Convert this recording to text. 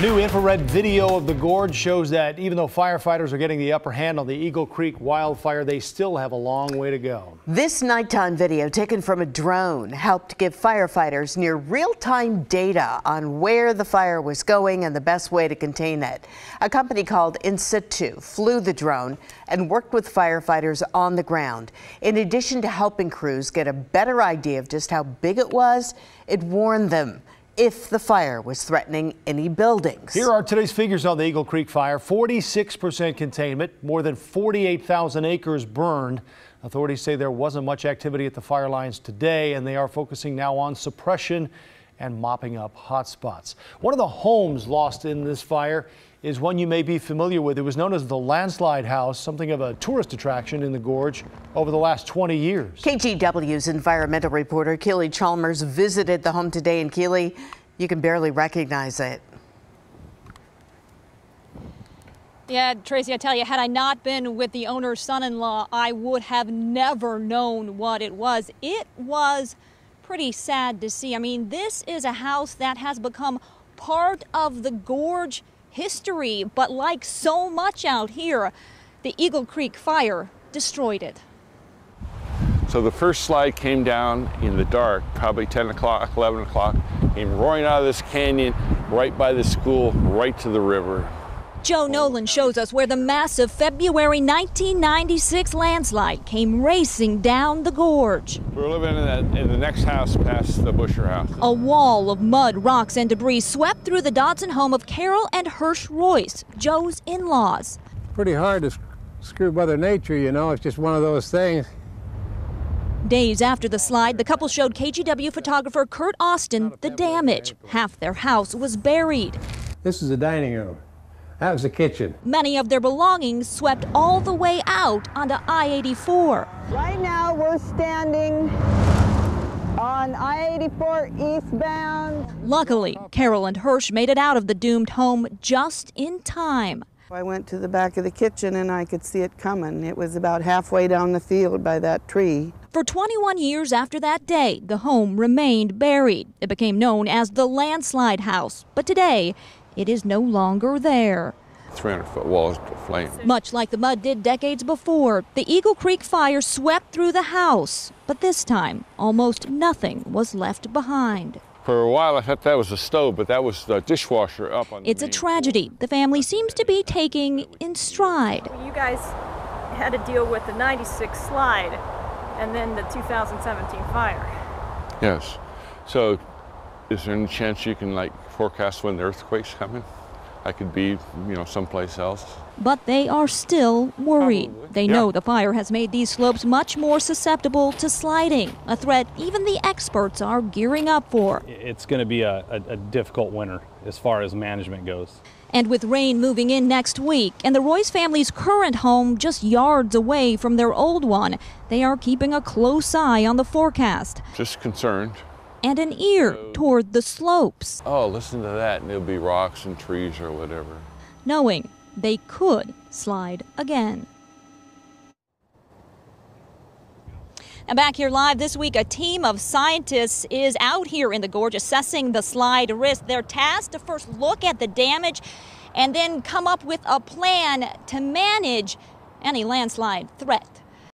New infrared video of the gorge shows that even though firefighters are getting the upper hand on the Eagle Creek wildfire, they still have a long way to go. This nighttime video taken from a drone helped give firefighters near real-time data on where the fire was going and the best way to contain it. A company called In Situ flew the drone and worked with firefighters on the ground. In addition to helping crews get a better idea of just how big it was, it warned them if the fire was threatening any buildings. Here are today's figures on the Eagle Creek fire. 46% containment, more than 48,000 acres burned. Authorities say there wasn't much activity at the fire lines today, and they are focusing now on suppression and mopping up hot spots. One of the homes lost in this fire is one you may be familiar with. It was known as the Landslide House, something of a tourist attraction in the gorge over the last 20 years. KGW's environmental reporter Keely Chalmers visited the home today, and Keely, you can barely recognize it. Yeah, Tracy, I tell you, had I not been with the owner's son-in-law, I would have never known what it was. It was pretty sad to see. I mean, this is a house that has become part of the gorge history, but like so much out here, the Eagle Creek fire destroyed it. So the first slide came down in the dark, probably 10 o'clock, 11 o'clock, came roaring out of this canyon right by the school, right to the river. Joe Nolan shows us where the massive February 1996 landslide came racing down the gorge. We're living in the next house past the Busher house. A wall of mud, rocks, and debris swept through the Dodson home of Carol and Hirsch Royce, Joe's in-laws. Pretty hard to screw Mother Nature, you know, it's just one of those things. Days after the slide, the couple showed KGW photographer Kurt Austin the damage. Half their house was buried. This is the dining room. That was the kitchen. Many of their belongings swept all the way out onto I-84. Right now we're standing on I-84 eastbound. Luckily, Carol and Hirsch made it out of the doomed home just in time. I went to the back of the kitchen and I could see it coming. It was about halfway down the field by that tree. For 21 years after that day, the home remained buried. It became known as the Landslide House, but today, it is no longer there. 300-foot walls of flame. Much like the mud did decades before, the Eagle Creek fire swept through the house. But this time, almost nothing was left behind. For a while, I thought that was a stove, but that was the dishwasher up on the It's a tragedy the family seems to be taking in stride. You guys had to deal with the 96 slide and then the 2017 fire. Yes. So is there any chance you can forecast when the earthquake's coming? I could be, someplace else. But they are still worried. Probably. They know the fire has made these slopes much more susceptible to sliding, a threat even the experts are gearing up for. It's going to be a difficult winter as far as management goes. And with rain moving in next week and the Royce family's current home just yards away from their old one, they are keeping a close eye on the forecast. Just concerned. And an ear toward the slopes. Oh, listen to that, and there'll be rocks and trees or whatever. Knowing they could slide again. And back here live this week, a team of scientists is out here in the gorge assessing the slide risk. They're tasked to first look at the damage and then come up with a plan to manage any landslide threat.